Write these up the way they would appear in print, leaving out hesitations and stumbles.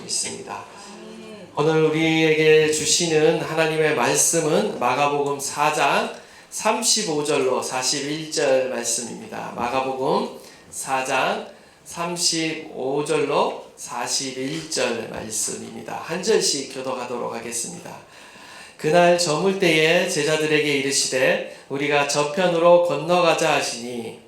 믿습니다. 오늘 우리에게 주시는 하나님의 말씀은 마가복음 4장 35절로 41절 말씀입니다. 마가복음 4장 35절로 41절 말씀입니다. 한 절씩 교독하도록 하겠습니다. 그날 저물 때에 제자들에게 이르시되 우리가 저편으로 건너가자 하시니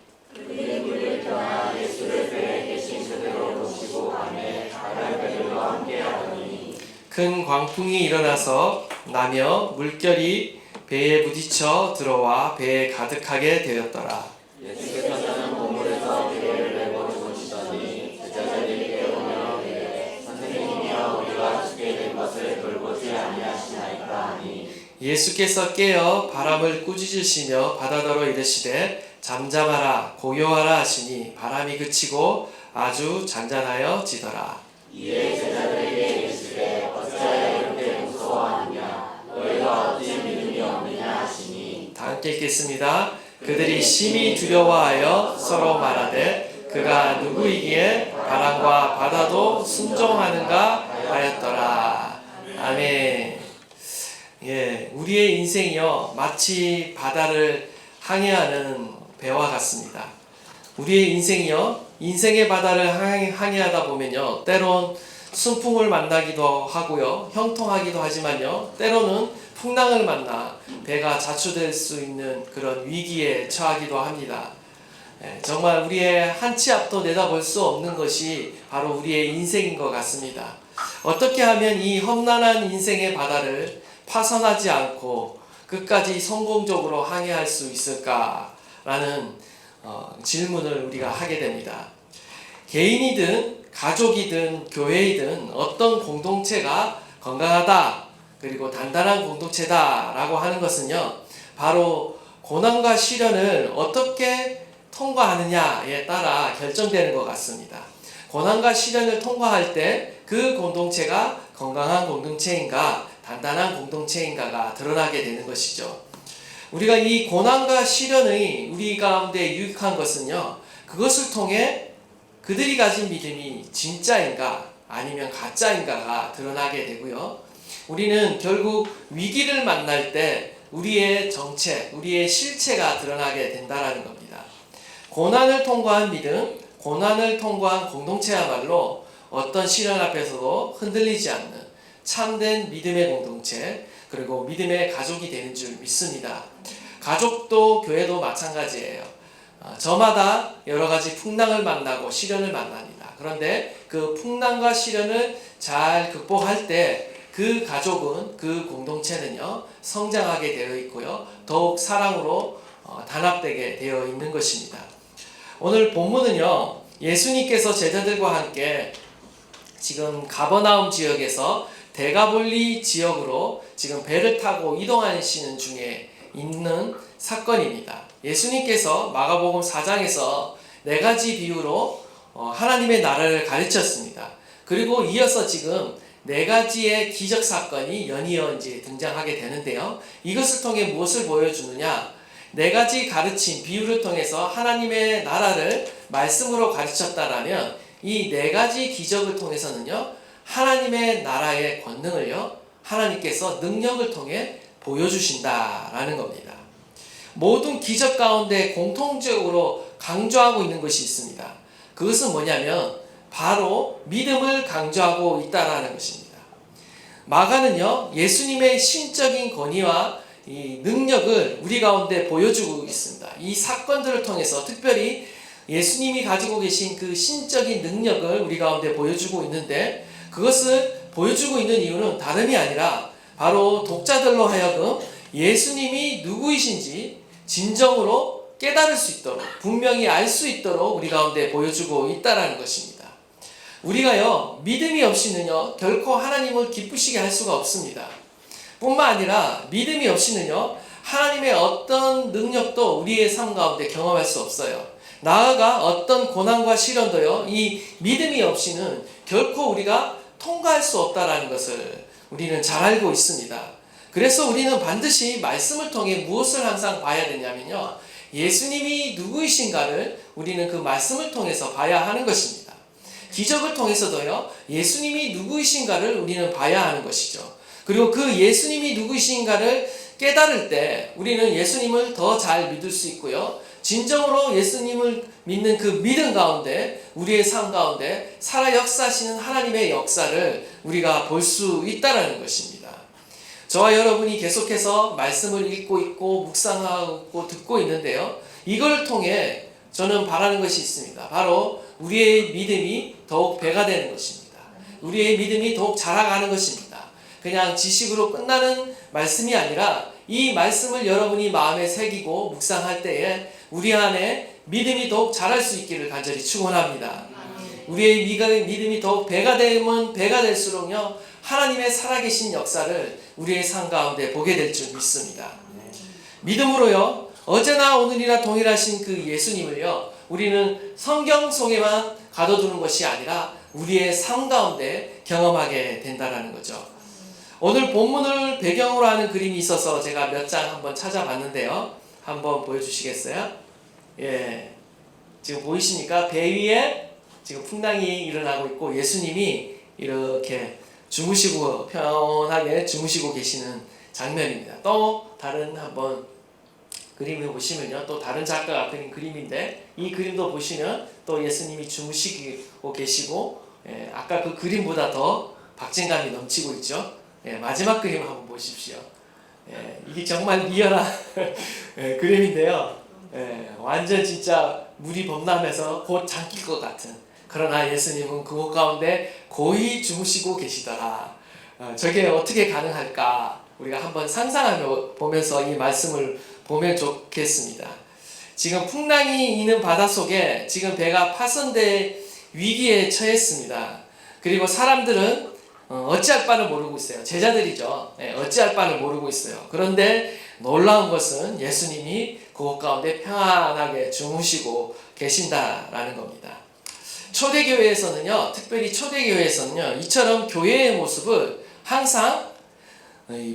큰 광풍이 일어나서 나며 물결이 배에 부딪혀 들어와 배에 가득하게 되었더라. 예수께서는 보물에서 배를 메고 주무시더니 제자들이 깨우며 이르되 선생님이여 우리가 죽게 된 것을 돌보지 아니하시나이까 하니 예수께서 깨어 바람을 꾸짖으시며 바다더러 이르시되 잠잠하라 고요하라 하시니 바람이 그치고 아주 잔잔하여 지더라. 이에 제자들에게 이르시되 어찌하여 이렇게 무서워하느냐 너희가 어찌 믿음이 없느냐 하시니 다 함께 읽겠습니다. 그들이 심히 두려워하여 서로 말하되 그가 누구이기에 바람과 바다도 순종하는가 하였더라. 아멘. 우리의 인생이요 마치 바다를 항해하는 배와 같습니다. 우리의 인생이요 인생의 바다를 항해하다 보면요 때론 순풍을 만나기도 하고요 형통하기도 하지만요 때로는 풍랑을 만나 배가 자초될 수 있는 그런 위기에 처하기도 합니다. 정말 우리의 한 치 앞도 내다볼 수 없는 것이 바로 우리의 인생인 것 같습니다. 어떻게 하면 이 험난한 인생의 바다를 파선하지 않고 끝까지 성공적으로 항해할 수 있을까라는 질문을 우리가 하게 됩니다. 개인이든 가족이든 교회이든 어떤 공동체가 건강하다 그리고 단단한 공동체다라고 하는 것은요 바로 고난과 시련을 어떻게 통과하느냐에 따라 결정되는 것 같습니다. 고난과 시련을 통과할 때 그 공동체가 건강한 공동체인가 단단한 공동체인가가 드러나게 되는 것이죠. 우리가 이 고난과 시련의 우리 가운데 유익한 것은요 그것을 통해 그들이 가진 믿음이 진짜인가 아니면 가짜인가가 드러나게 되고요. 우리는 결국 위기를 만날 때 우리의 정체, 우리의 실체가 드러나게 된다는 겁니다. 고난을 통과한 믿음, 고난을 통과한 공동체야말로 어떤 시련 앞에서도 흔들리지 않는 참된 믿음의 공동체 그리고 믿음의 가족이 되는 줄 믿습니다. 가족도 교회도 마찬가지예요. 저마다 여러 가지 풍랑을 만나고 시련을 만납니다. 그런데 그 풍랑과 시련을 잘 극복할 때 그 가족은 그 공동체는요 성장하게 되어 있고요 더욱 사랑으로 단합되게 되어 있는 것입니다. 오늘 본문은요 예수님께서 제자들과 함께 지금 가버나움 지역에서 데가볼리 지역으로 지금 배를 타고 이동하시는 중에 있는 사건입니다. 예수님께서 마가복음 4장에서 4가지 비유로 하나님의 나라를 가르쳤습니다. 그리고 이어서 지금 4가지의 기적 사건이 연이어 이제 등장하게 되는데요. 이것을 통해 무엇을 보여주느냐? 4가지 가르침, 비유를 통해서 하나님의 나라를 말씀으로 가르쳤다라면 이 4가지 기적을 통해서는요. 하나님의 나라의 권능을요. 하나님께서 능력을 통해 보여주신다라는 겁니다. 모든 기적 가운데 공통적으로 강조하고 있는 것이 있습니다. 그것은 뭐냐면 바로 믿음을 강조하고 있다라는 것입니다. 마가는요 예수님의 신적인 권위와 이 능력을 우리 가운데 보여주고 있습니다. 이 사건들을 통해서 특별히 예수님이 가지고 계신 그 신적인 능력을 우리 가운데 보여주고 있는데 그것을 보여주고 있는 이유는 다름이 아니라 바로 독자들로 하여금 예수님이 누구이신지 진정으로 깨달을 수 있도록 분명히 알 수 있도록 우리 가운데 보여주고 있다는 것입니다. 우리가요 믿음이 없이는요 결코 하나님을 기쁘시게 할 수가 없습니다. 뿐만 아니라 믿음이 없이는요 하나님의 어떤 능력도 우리의 삶 가운데 경험할 수 없어요. 나아가 어떤 고난과 시련도요 이 믿음이 없이는 결코 우리가 통과할 수 없다라는 것을 우리는 잘 알고 있습니다. 그래서 우리는 반드시 말씀을 통해 무엇을 항상 봐야 되냐면요 예수님이 누구이신가를 우리는 그 말씀을 통해서 봐야 하는 것입니다. 기적을 통해서도요, 예수님이 누구이신가를 우리는 봐야 하는 것이죠. 그리고 그 예수님이 누구이신가를 깨달을 때 우리는 예수님을 더 잘 믿을 수 있고요. 진정으로 예수님을 믿는 그 믿음 가운데 우리의 삶 가운데 살아 역사하시는 하나님의 역사를 우리가 볼 수 있다는 것입니다. 저와 여러분이 계속해서 말씀을 읽고 있고 묵상하고 듣고 있는데요. 이걸 통해 저는 바라는 것이 있습니다. 바로 우리의 믿음이 더욱 배가 되는 것입니다. 우리의 믿음이 더욱 자라가는 것입니다. 그냥 지식으로 끝나는 말씀이 아니라 이 말씀을 여러분이 마음에 새기고 묵상할 때에 우리 안에 믿음이 더욱 자랄 수 있기를 간절히 축원합니다. 우리의 믿음이 더욱 배가 되면 배가 될수록요, 하나님의 살아계신 역사를 우리의 삶 가운데 보게 될 줄 믿습니다. 믿음으로요, 어제나 오늘이나 동일하신 그 예수님을요, 우리는 성경 속에만 가둬두는 것이 아니라 우리의 삶 가운데 경험하게 된다는 거죠. 오늘 본문을 배경으로 하는 그림이 있어서 제가 몇 장 한번 찾아봤는데요. 한번 보여주시겠어요? 예, 지금 보이십니까? 배 위에 지금 풍랑이 일어나고 있고 예수님이 이렇게 주무시고 편하게 주무시고 계시는 장면입니다. 또 다른 한번 그림을 보시면요, 또 다른 작가가 그린 그림인데 이 그림도 보시면 또 예수님이 주무시고 계시고, 아까 그 그림보다 더 박진감이 넘치고 있죠. 마지막 그림 한번 보십시오. 이게 정말 리얼한 그림인데요. 완전 진짜 물이 범람해서 곧 잠길 것 같은, 그러나 예수님은 그곳 가운데 고이 주무시고 계시더라. 저게 어떻게 가능할까? 우리가 한번 상상하며 보면서 이 말씀을 보면 좋겠습니다. 지금 풍랑이 있는 바닷속에 지금 배가 파손될 위기에 처했습니다. 그리고 사람들은 어찌할 바를 모르고 있어요. 제자들이죠. 어찌할 바를 모르고 있어요. 그런데 놀라운 것은 예수님이 그곳 가운데 평안하게 주무시고 계신다라는 겁니다. 초대교회에서는요, 특별히 초대교회에서는요, 이처럼 교회의 모습을 항상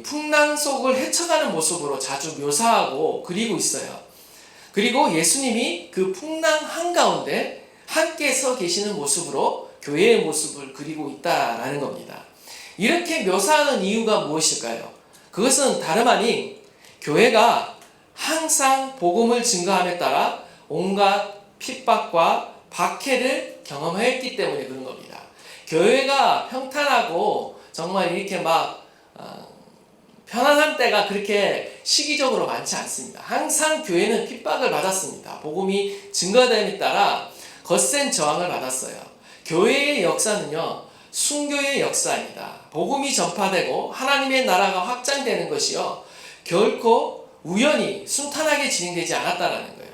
풍랑 속을 헤쳐가는 모습으로 자주 묘사하고 그리고 있어요. 그리고 예수님이 그 풍랑 한가운데 함께 서 계시는 모습으로 교회의 모습을 그리고 있다라는 겁니다. 이렇게 묘사하는 이유가 무엇일까요? 그것은 다름 아닌 교회가 항상 복음을 증거함에 따라 온갖 핍박과 박해를 경험했기 때문에 그런 겁니다. 교회가 평탄하고 정말 이렇게 막 편안한 때가 그렇게 시기적으로 많지 않습니다. 항상 교회는 핍박을 받았습니다. 복음이 증거됨에 따라 거센 저항을 받았어요. 교회의 역사는요, 순교의 역사입니다. 복음이 전파되고 하나님의 나라가 확장되는 것이요, 결코 우연히 순탄하게 진행되지 않았다는 거예요.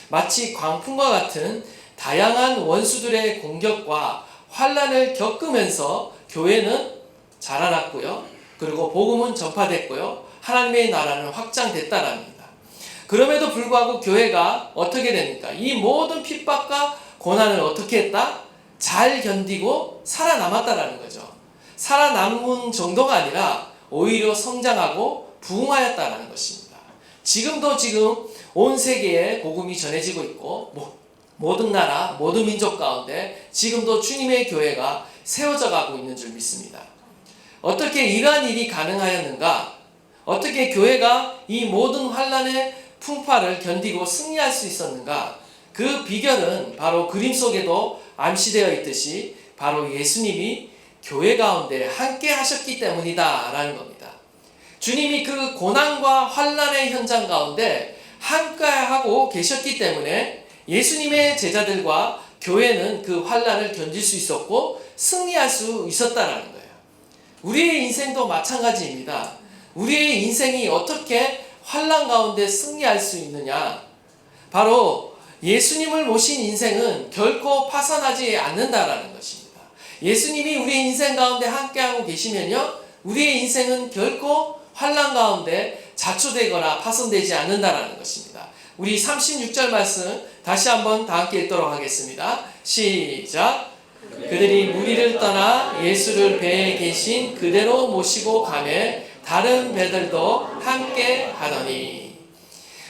마치 광풍과 같은 다양한 원수들의 공격과 환란을 겪으면서 교회는 자라났고요, 그리고 복음은 전파됐고요, 하나님의 나라는 확장됐다랍니다. 그럼에도 불구하고 교회가 어떻게 됩니까? 이 모든 핍박과 고난을 어떻게 했다? 잘 견디고 살아남았다라는 거죠. 살아남은 정도가 아니라 오히려 성장하고 부흥하였다라는 것입니다. 지금도 지금 온 세계에 복음이 전해지고 있고 모든 나라, 모든 민족 가운데 지금도 주님의 교회가 세워져 가고 있는 줄 믿습니다. 어떻게 이러한 일이 가능하였는가? 어떻게 교회가 이 모든 환란의 풍파를 견디고 승리할 수 있었는가? 그 비결은 바로 그림 속에도 암시되어 있듯이 바로 예수님이 교회 가운데 함께 하셨기 때문이다 라는 겁니다. 주님이 그 고난과 환란의 현장 가운데 함께 하고 계셨기 때문에 예수님의 제자들과 교회는 그 환란을 견딜 수 있었고 승리할 수 있었다라는 거예요. 우리의 인생도 마찬가지입니다. 우리의 인생이 어떻게 환란 가운데 승리할 수 있느냐? 바로 예수님을 모신 인생은 결코 파산하지 않는다라는 것입니다. 예수님이 우리의 인생 가운데 함께하고 계시면요, 우리의 인생은 결코 환란 가운데 자초되거나 파손되지 않는다라는 것입니다. 우리 36절 말씀 다시 한번 다 함께 읽도록 하겠습니다. 시작. 그들이 무리를 떠나 예수를 배에 계신 그대로 모시고 가매 다른 배들도 함께 하더니.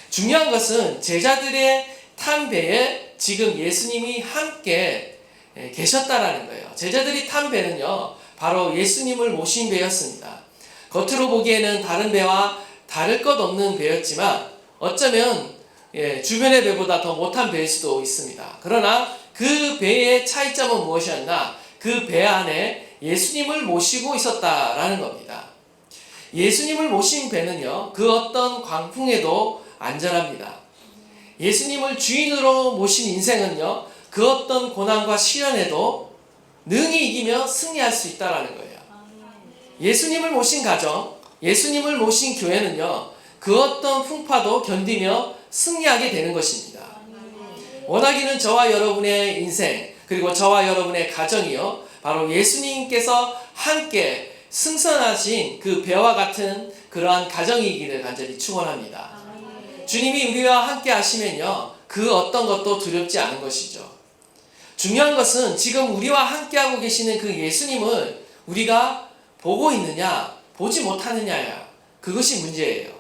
중요한 것은 제자들의 탄 배에 지금 예수님이 함께 계셨다라는 거예요. 제자들이 탄 배는요, 바로 예수님을 모신 배였습니다. 겉으로 보기에는 다른 배와 다를 것 없는 배였지만 어쩌면 주변의 배보다 더 못한 배일 수도 있습니다. 그러나 그 배의 차이점은 무엇이었나? 그 배 안에 예수님을 모시고 있었다라는 겁니다. 예수님을 모신 배는요, 그 어떤 광풍에도 안전합니다. 예수님을 주인으로 모신 인생은요, 그 어떤 고난과 시련에도 능히 이기며 승리할 수 있다라는 거예요. 예수님을 모신 가정, 예수님을 모신 교회는요, 그 어떤 풍파도 견디며 승리하게 되는 것입니다. 원하기는 저와 여러분의 인생, 그리고 저와 여러분의 가정이요, 바로 예수님께서 함께 승선하신 그 배와 같은 그러한 가정이기를 간절히 축원합니다. 주님이 우리와 함께 하시면요, 그 어떤 것도 두렵지 않은 것이죠. 중요한 것은 지금 우리와 함께하고 계시는 그 예수님을 우리가 보고 있느냐, 보지 못하느냐야. 그것이 문제예요.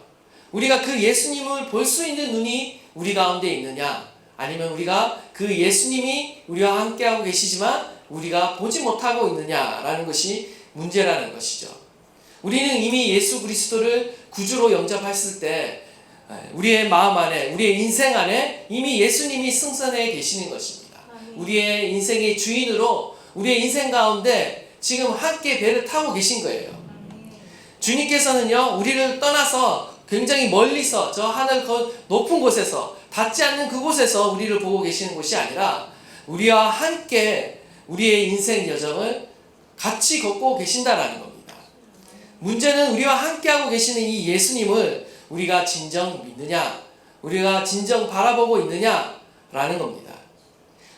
우리가 그 예수님을 볼 수 있는 눈이 우리 가운데 있느냐, 아니면 우리가 그 예수님이 우리와 함께하고 계시지만 우리가 보지 못하고 있느냐라는 것이 문제라는 것이죠. 우리는 이미 예수 그리스도를 구주로 영접했을 때 우리의 마음 안에, 우리의 인생 안에 이미 예수님이 승선해 계시는 것입니다. 우리의 인생의 주인으로 우리의 인생 가운데 지금 함께 배를 타고 계신 거예요. 주님께서는요, 우리를 떠나서 굉장히 멀리서 저 하늘 높은 곳에서, 닿지 않는 그곳에서 우리를 보고 계시는 것이 아니라 우리와 함께 우리의 인생 여정을 같이 걷고 계신다라는 겁니다. 문제는 우리와 함께하고 계시는 이 예수님을 우리가 진정 믿느냐, 우리가 진정 바라보고 있느냐라는 겁니다.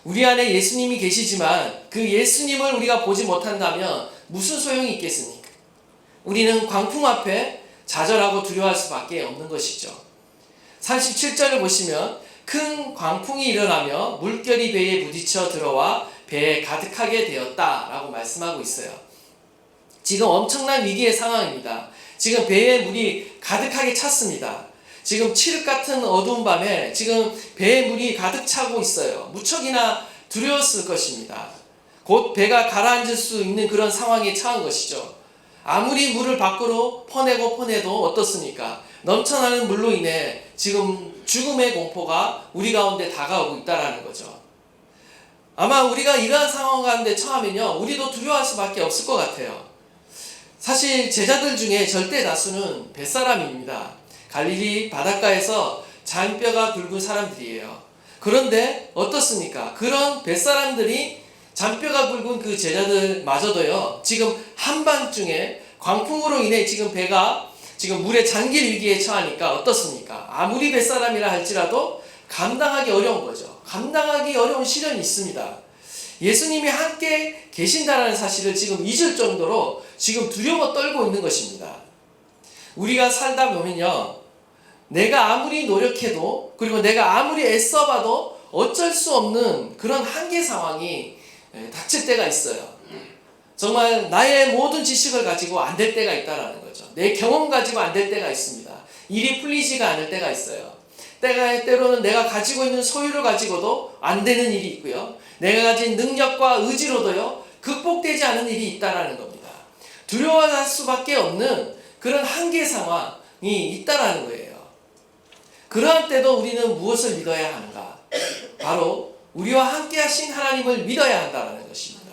우리 안에 예수님이 계시지만 그 예수님을 우리가 보지 못한다면 무슨 소용이 있겠습니까? 우리는 광풍 앞에 좌절하고 두려워할 수밖에 없는 것이죠. 37절을 보시면 큰 광풍이 일어나며 물결이 배에 부딪혀 들어와 배에 가득하게 되었다라고 말씀하고 있어요. 지금 엄청난 위기의 상황입니다. 지금 배에 물이 가득하게 찼습니다. 지금 칠흑 같은 어두운 밤에 지금 배에 물이 가득 차고 있어요. 무척이나 두려웠을 것입니다. 곧 배가 가라앉을 수 있는 그런 상황에 처한 것이죠. 아무리 물을 밖으로 퍼내도 어떻습니까? 넘쳐나는 물로 인해 지금 죽음의 공포가 우리 가운데 다가오고 있다는 거죠. 아마 우리가 이러한 상황 가운데 처하면요, 우리도 두려워할 수밖에 없을 것 같아요. 사실 제자들 중에 절대 다수는 뱃사람입니다. 갈릴리 바닷가에서 잔뼈가 굵은 사람들이에요. 그런데 어떻습니까? 그런 뱃사람들이 잔뼈가 굵은 그 제자들마저도요, 지금 한밤중에 광풍으로 인해 지금 배가 지금 물에 잠길 위기에 처하니까 어떻습니까? 아무리 뱃사람이라 할지라도 감당하기 어려운 거죠. 감당하기 어려운 시련이 있습니다. 예수님이 함께 계신다는 사실을 지금 잊을 정도로 지금 두려워 떨고 있는 것입니다. 우리가 살다 보면요, 내가 아무리 노력해도, 그리고 내가 아무리 애써봐도 어쩔 수 없는 그런 한계 상황이 닥칠 때가 있어요. 정말 나의 모든 지식을 가지고 안 될 때가 있다라는 거죠. 내 경험 가지고 안 될 때가 있습니다. 일이 풀리지가 않을 때가 있어요. 때로는 내가 가지고 있는 소유를 가지고도 안 되는 일이 있고요, 내가 가진 능력과 의지로도요, 극복되지 않은 일이 있다라는 겁니다. 두려워할 수밖에 없는 그런 한계 상황이 있다라는 거예요. 그러한 때도 우리는 무엇을 믿어야 하는가? 바로 우리와 함께 하신 하나님을 믿어야 한다는 것입니다.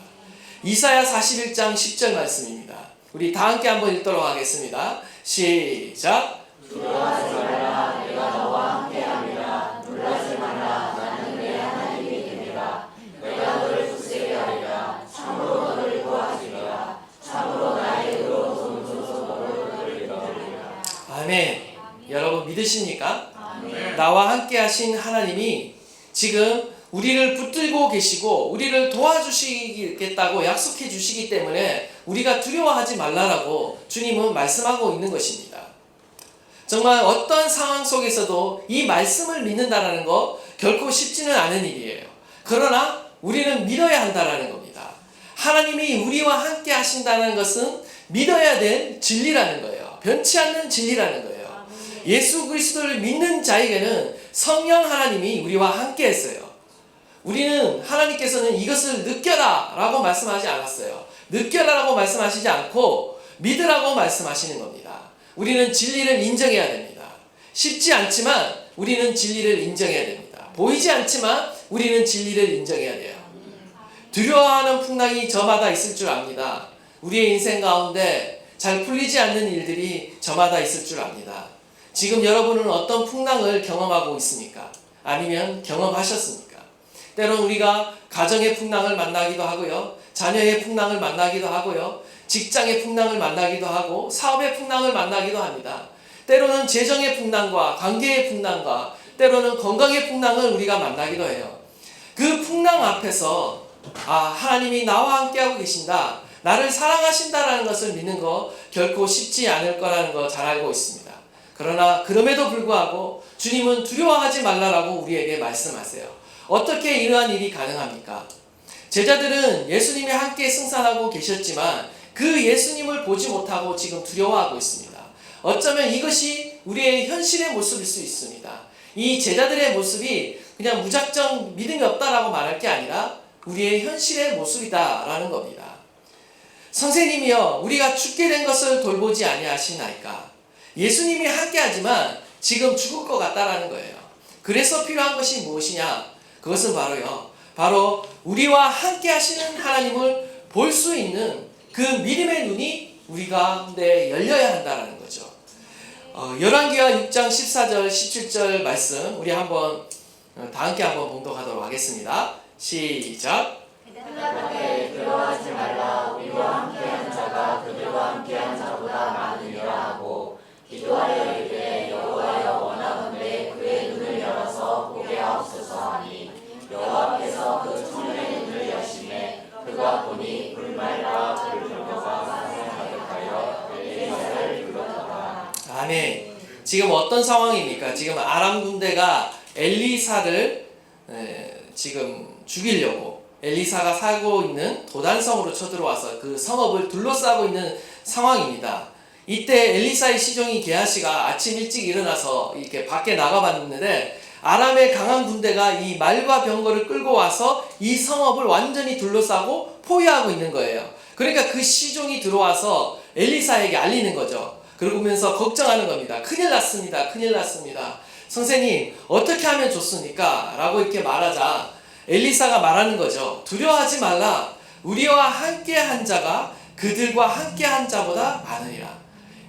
이사야 41장 10절 말씀입니다. 우리 다 함께 한번 읽도록 하겠습니다. 시작. 두려워하지 말라, 내가 너와 함께함이라. 놀라지 마라, 나는 내 하나님이 됨이라. 내가 너를 굳세게 하리라. 참으로 너를 구하시리라. 참으로 나의 의로 손으로서 너를 끌리리라. 아멘. 여러분 믿으십니까? 아멘. 나와 함께 하신 하나님이 지금 우리를 붙들고 계시고 우리를 도와주시겠다고 약속해 주시기 때문에 우리가 두려워하지 말라라고 주님은 말씀하고 있는 것입니다. 정말 어떤 상황 속에서도 이 말씀을 믿는다는 거 결코 쉽지는 않은 일이에요. 그러나 우리는 믿어야 한다는 겁니다. 하나님이 우리와 함께 하신다는 것은 믿어야 될 진리라는 거예요. 변치 않는 진리라는 거예요. 예수 그리스도를 믿는 자에게는 성령 하나님이 우리와 함께 했어요. 우리는 하나님께서는 이것을 느껴라 라고 말씀하지 않았어요. 느껴라 라고 말씀하시지 않고 믿으라고 말씀하시는 겁니다. 우리는 진리를 인정해야 됩니다. 쉽지 않지만 우리는 진리를 인정해야 됩니다. 보이지 않지만 우리는 진리를 인정해야 돼요. 두려워하는 풍랑이 저마다 있을 줄 압니다. 우리의 인생 가운데 잘 풀리지 않는 일들이 저마다 있을 줄 압니다. 지금 여러분은 어떤 풍랑을 경험하고 있습니까? 아니면 경험하셨습니까? 때론 우리가 가정의 풍랑을 만나기도 하고요. 자녀의 풍랑을 만나기도 하고요. 직장의 풍랑을 만나기도 하고 사업의 풍랑을 만나기도 합니다. 때로는 재정의 풍랑과 관계의 풍랑과 때로는 건강의 풍랑을 우리가 만나기도 해요. 그 풍랑 앞에서 하나님이 나와 함께하고 계신다, 나를 사랑하신다라는 것을 믿는 거 결코 쉽지 않을 거라는 거 잘 알고 있습니다. 그러나 그럼에도 불구하고 주님은 두려워하지 말라라고 우리에게 말씀하세요. 어떻게 이러한 일이 가능합니까? 제자들은 예수님이 함께 승산하고 계셨지만 그 예수님을 보지 못하고 지금 두려워하고 있습니다. 어쩌면 이것이 우리의 현실의 모습일 수 있습니다. 이 제자들의 모습이 그냥 무작정 믿음이 없다라고 말할 게 아니라 우리의 현실의 모습이다라는 겁니다. 선생님이여, 우리가 죽게 된 것을 돌보지 아니하시나이까? 예수님이 함께하지만 지금 죽을 것 같다라는 거예요. 그래서 필요한 것이 무엇이냐? 그것은 바로 우리와 함께하시는 하나님을 볼 수 있는 그 믿음의 눈이 우리 가운데 열려야 한다는 거죠. 열왕기하 6장 14절 17절 말씀 우리 한번 다 함께 한번 봉독하도록 하겠습니다. 시작. 그날에 두려워하지 말라. 우리와 함께한 자가 그들과 함께한 자보다 많으리라 하고 기도하여 이르되 여호와여 원하건대 그의 눈을 열어서 보게 하옵소서 하니 여호와께서 그 청년의 눈을 여시매 그가 보니 불말과 불병거가 산에 가득하여 엘리사를 불렀더라. 아멘. 지금 어떤 상황입니까? 지금 아람 군대가 엘리사를 지금 죽이려고 엘리사가 살고 있는 도단성으로 쳐들어와서 그 성읍을 둘러싸고 있는 상황입니다. 이때 엘리사의 시종이 게하시가 아침 일찍 일어나서 이렇게 밖에 나가봤는데 아람의 강한 군대가 이 말과 병거를 끌고 와서 이 성읍을 완전히 둘러싸고 포위하고 있는 거예요. 그러니까 그 시종이 들어와서 엘리사에게 알리는 거죠. 그러면서 걱정하는 겁니다. 큰일 났습니다. 큰일 났습니다. 선생님, 어떻게 하면 좋습니까? 라고 이렇게 말하자 엘리사가 말하는 거죠. 두려워하지 말라. 우리와 함께한 자가 그들과 함께한 자보다 많으리라.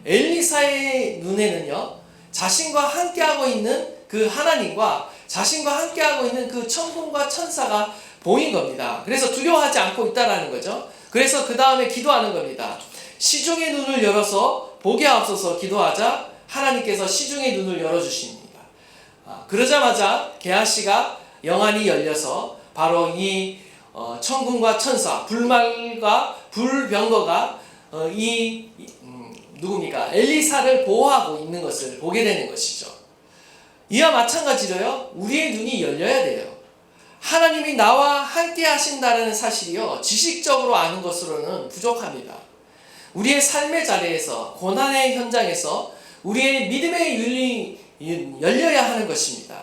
엘리사의 눈에는요, 자신과 함께하고 있는 그 하나님과 자신과 함께하고 있는 그 천군과 천사가 보인 겁니다. 그래서 두려워하지 않고 있다라는 거죠. 그래서 그 다음에 기도하는 겁니다. 시종의 눈을 열어서 보게 하옵소서 기도하자 하나님께서 시종의 눈을 열어주십니다. 그러자마자 게하시가 영안이 열려서 바로 이 천군과 천사, 불말과 불병거가 누굽니까? 엘리사를 보호하고 있는 것을 보게 되는 것이죠. 이와 마찬가지로요, 우리의 눈이 열려야 돼요. 하나님이 나와 함께 하신다는 사실이요, 지식적으로 아는 것으로는 부족합니다. 우리의 삶의 자리에서, 고난의 현장에서 우리의 믿음의 눈이 열려야 하는 것입니다.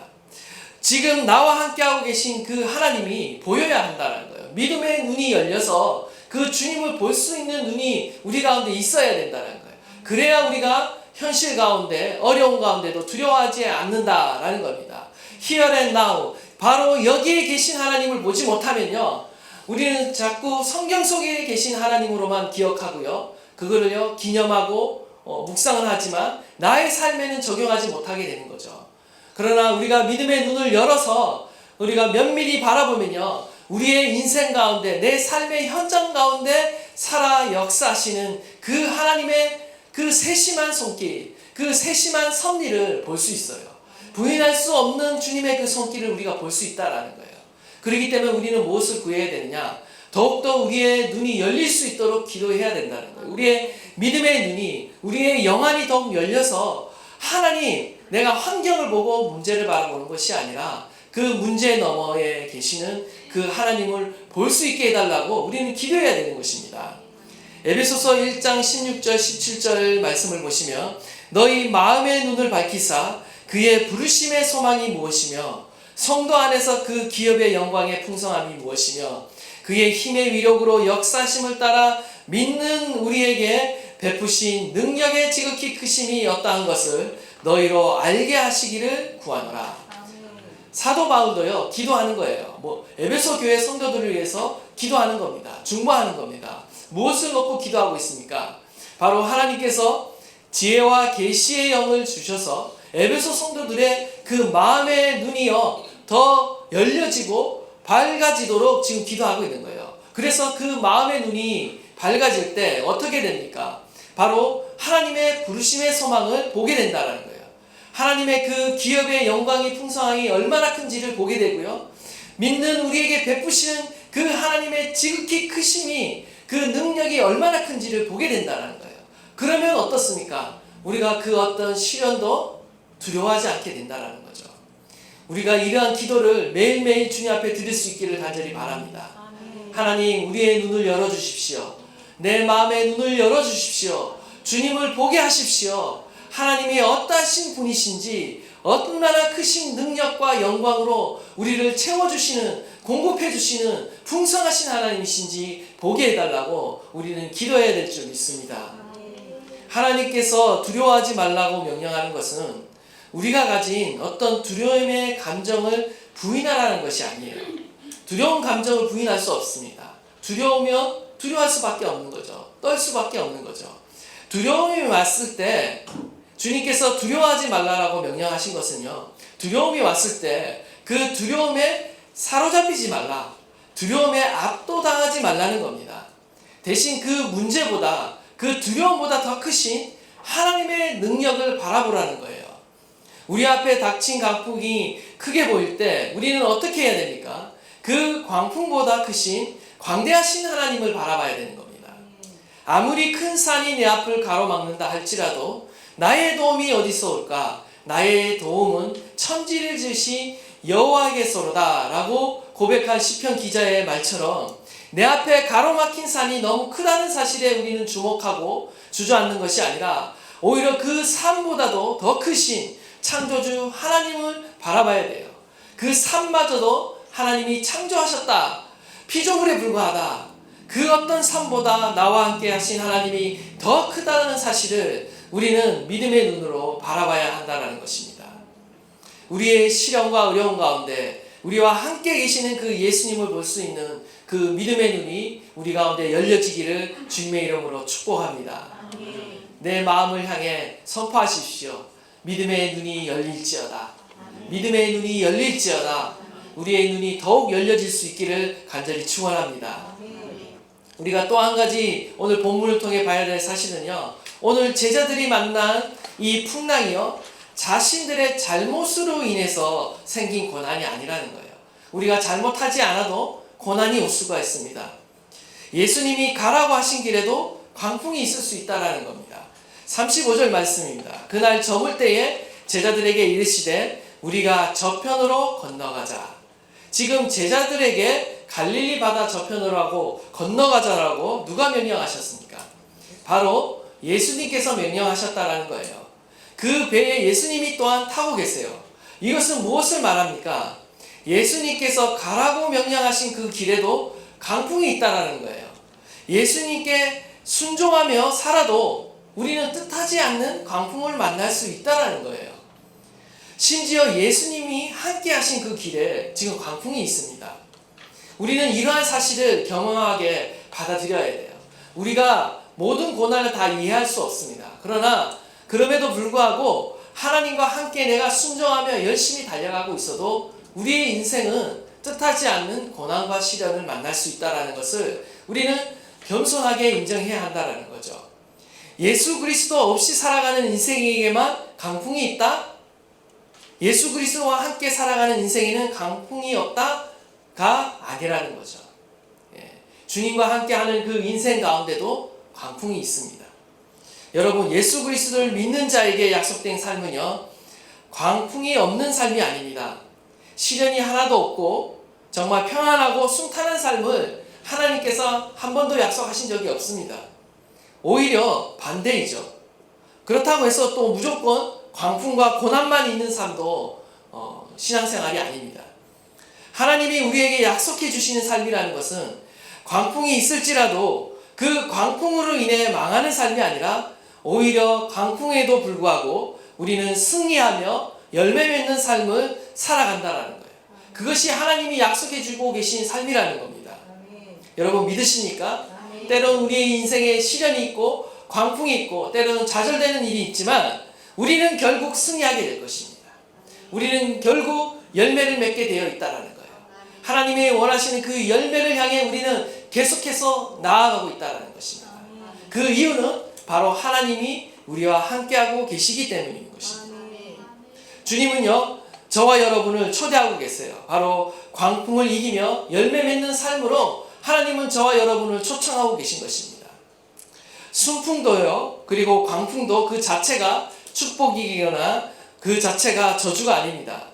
지금 나와 함께하고 계신 그 하나님이 보여야 한다는 거예요. 믿음의 눈이 열려서 그 주님을 볼 수 있는 눈이 우리 가운데 있어야 된다는 거예요. 그래야 우리가 현실 가운데, 어려운 가운데도 두려워하지 않는다라는 겁니다. Here and now, 바로 여기에 계신 하나님을 보지 못하면요, 우리는 자꾸 성경 속에 계신 하나님으로만 기억하고요, 그거를요 기념하고 묵상은 하지만 나의 삶에는 적용하지 못하게 되는 거죠. 그러나 우리가 믿음의 눈을 열어서 우리가 면밀히 바라보면요, 우리의 인생 가운데, 내 삶의 현장 가운데 살아 역사하시는 그 하나님의 그 세심한 손길, 그 세심한 섭리를 볼 수 있어요. 부인할 수 없는 주님의 그 손길을 우리가 볼 수 있다라는 거예요. 그렇기 때문에 우리는 무엇을 구해야 되느냐? 더욱더 우리의 눈이 열릴 수 있도록 기도해야 된다는 거예요. 우리의 믿음의 눈이, 우리의 영안이 더욱 열려서 하나님, 내가 환경을 보고 문제를 바라보는 것이 아니라 그 문제 너머에 계시는 그 하나님을 볼 수 있게 해달라고 우리는 기도해야 되는 것입니다. 에베소서 1장 16절 17절 말씀을 보시면 너희 마음의 눈을 밝히사 그의 부르심의 소망이 무엇이며 성도 안에서 그 기업의 영광의 풍성함이 무엇이며 그의 힘의 위력으로 역사심을 따라 믿는 우리에게 베푸신 능력의 지극히 크심이 어떠한 것을 너희로 알게 하시기를 구하노라. 사도 바울도요 기도하는 거예요. 에베소 교회 성도들을 위해서 기도하는 겁니다. 중보하는 겁니다. 무엇을 놓고 기도하고 있습니까? 바로 하나님께서 지혜와 계시의 영을 주셔서 에베소 성도들의 그 마음의 눈이요 더 열려지고 밝아지도록 지금 기도하고 있는 거예요. 그래서 그 마음의 눈이 밝아질 때 어떻게 됩니까? 바로 하나님의 부르심의 소망을 보게 된다는 거예요. 하나님의 그 기업의 영광이 풍성함이 얼마나 큰지를 보게 되고요. 믿는 우리에게 베푸시는 그 하나님의 지극히 크심이 그 능력이 얼마나 큰지를 보게 된다는 거예요. 그러면 어떻습니까? 우리가 그 어떤 시련도 두려워하지 않게 된다는 거죠. 우리가 이러한 기도를 매일매일 주님 앞에 드릴 수 있기를 간절히 바랍니다. 하나님 우리의 눈을 열어주십시오. 내 마음의 눈을 열어주십시오. 주님을 보게 하십시오. 하나님이 어떠하신 분이신지 얼마나 크신 능력과 영광으로 우리를 채워주시는 공급해주시는 풍성하신 하나님이신지 보게 해달라고 우리는 기도해야 될 줄 믿습니다. 하나님께서 두려워하지 말라고 명령하는 것은 우리가 가진 어떤 두려움의 감정을 부인하라는 것이 아니에요. 두려운 감정을 부인할 수 없습니다. 두려우면 두려워할 수밖에 없는 거죠. 떨 수밖에 없는 거죠. 두려움이 왔을 때 주님께서 두려워하지 말라라고 명령하신 것은요. 두려움이 왔을 때 그 두려움에 사로잡히지 말라. 두려움에 압도당하지 말라는 겁니다. 대신 그 문제보다 그 두려움보다 더 크신 하나님의 능력을 바라보라는 거예요. 우리 앞에 닥친 광풍이 크게 보일 때 우리는 어떻게 해야 됩니까? 그 광풍보다 크신 광대하신 하나님을 바라봐야 되는 겁니다. 아무리 큰 산이 내 앞을 가로막는다 할지라도 나의 도움이 어디서 올까? 나의 도움은 천지를 지으신 여호와께서로다 라고 고백한 시편 기자의 말처럼 내 앞에 가로막힌 산이 너무 크다는 사실에 우리는 주목하고 주저앉는 것이 아니라 오히려 그 산보다도 더 크신 창조주 하나님을 바라봐야 돼요. 그 산마저도 하나님이 창조하셨다. 피조물에 불과하다. 그 어떤 산보다 나와 함께 하신 하나님이 더 크다는 사실을 우리는 믿음의 눈으로 바라봐야 한다는 것입니다. 우리의 시련과 어려움 가운데 우리와 함께 계시는 그 예수님을 볼 수 있는 그 믿음의 눈이 우리 가운데 열려지기를 주님의 이름으로 축복합니다. 내 마음을 향해 선포하십시오. 믿음의 눈이 열릴지어다. 믿음의 눈이 열릴지어다. 우리의 눈이 더욱 열려질 수 있기를 간절히 축원합니다. 우리가 또 한 가지 오늘 본문을 통해 봐야 될 사실은요. 오늘 제자들이 만난 이 풍랑이요. 자신들의 잘못으로 인해서 생긴 고난이 아니라는 거예요. 우리가 잘못하지 않아도 고난이 올 수가 있습니다. 예수님이 가라고 하신 길에도 광풍이 있을 수 있다는 겁니다. 35절 말씀입니다. 그날 저물 때에 제자들에게 이르시되 우리가 저편으로 건너가자. 지금 제자들에게 갈릴리 바다 저편으로 하고 건너가자라고 누가 명령하셨습니까? 바로 예수님께서 명령하셨다라는 거예요. 그 배에 예수님이 또한 타고 계세요. 이것은 무엇을 말합니까? 예수님께서 가라고 명령하신 그 길에도 강풍이 있다라는 거예요. 예수님께 순종하며 살아도 우리는 뜻하지 않는 강풍을 만날 수 있다라는 거예요. 심지어 예수님이 함께 하신 그 길에 지금 강풍이 있습니다. 우리는 이러한 사실을 경험하게 받아들여야 돼요. 우리가 모든 고난을 다 이해할 수 없습니다. 그러나 그럼에도 불구하고 하나님과 함께 내가 순종하며 열심히 달려가고 있어도 우리의 인생은 뜻하지 않는 고난과 시련을 만날 수 있다는 것을 우리는 겸손하게 인정해야 한다는 거죠. 예수 그리스도 없이 살아가는 인생에게만 강풍이 있다? 예수 그리스도와 함께 살아가는 인생에는 강풍이 없다가 아니라는 거죠. 주님과 함께하는 그 인생 가운데도 강풍이 있습니다. 여러분, 예수 그리스도를 믿는 자에게 약속된 삶은요, 광풍이 없는 삶이 아닙니다. 시련이 하나도 없고 정말 평안하고 순탄한 삶을 하나님께서 한 번도 약속하신 적이 없습니다. 오히려 반대이죠. 그렇다고 해서 또 무조건 광풍과 고난만 있는 삶도 신앙생활이 아닙니다. 하나님이 우리에게 약속해 주시는 삶이라는 것은 광풍이 있을지라도 그 광풍으로 인해 망하는 삶이 아니라 오히려 광풍에도 불구하고 우리는 승리하며 열매 맺는 삶을 살아간다라는 거예요. 그것이 하나님이 약속해 주고 계신 삶이라는 겁니다. 여러분 믿으십니까? 때로는 우리의 인생에 시련이 있고 광풍이 있고 때로는 좌절되는 일이 있지만 우리는 결국 승리하게 될 것입니다. 우리는 결국 열매를 맺게 되어 있다는 거예요. 하나님이 원하시는 그 열매를 향해 우리는 계속해서 나아가고 있다는 것입니다. 그 이유는 바로 하나님이 우리와 함께하고 계시기 때문인 것입니다. 주님은요, 저와 여러분을 초대하고 계세요. 바로 광풍을 이기며 열매 맺는 삶으로 하나님은 저와 여러분을 초청하고 계신 것입니다. 순풍도요, 그리고 광풍도 그 자체가 축복이거나 그 자체가 저주가 아닙니다.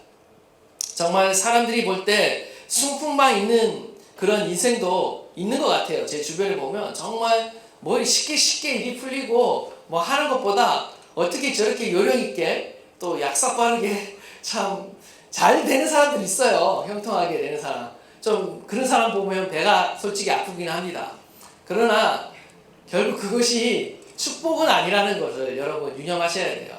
정말 사람들이 볼 때 순풍만 있는 그런 인생도 있는 것 같아요. 제 주변을 보면 정말 뭐 쉽게 일이 풀리고 뭐 하는 것보다 어떻게 저렇게 요령 있게 또 약삭 빠르게 참 잘 되는 사람들 있어요. 형통하게 되는 사람. 좀 그런 사람 보면 배가 솔직히 아프긴 합니다. 그러나 결국 그것이 축복은 아니라는 것을 여러분 유념하셔야 돼요.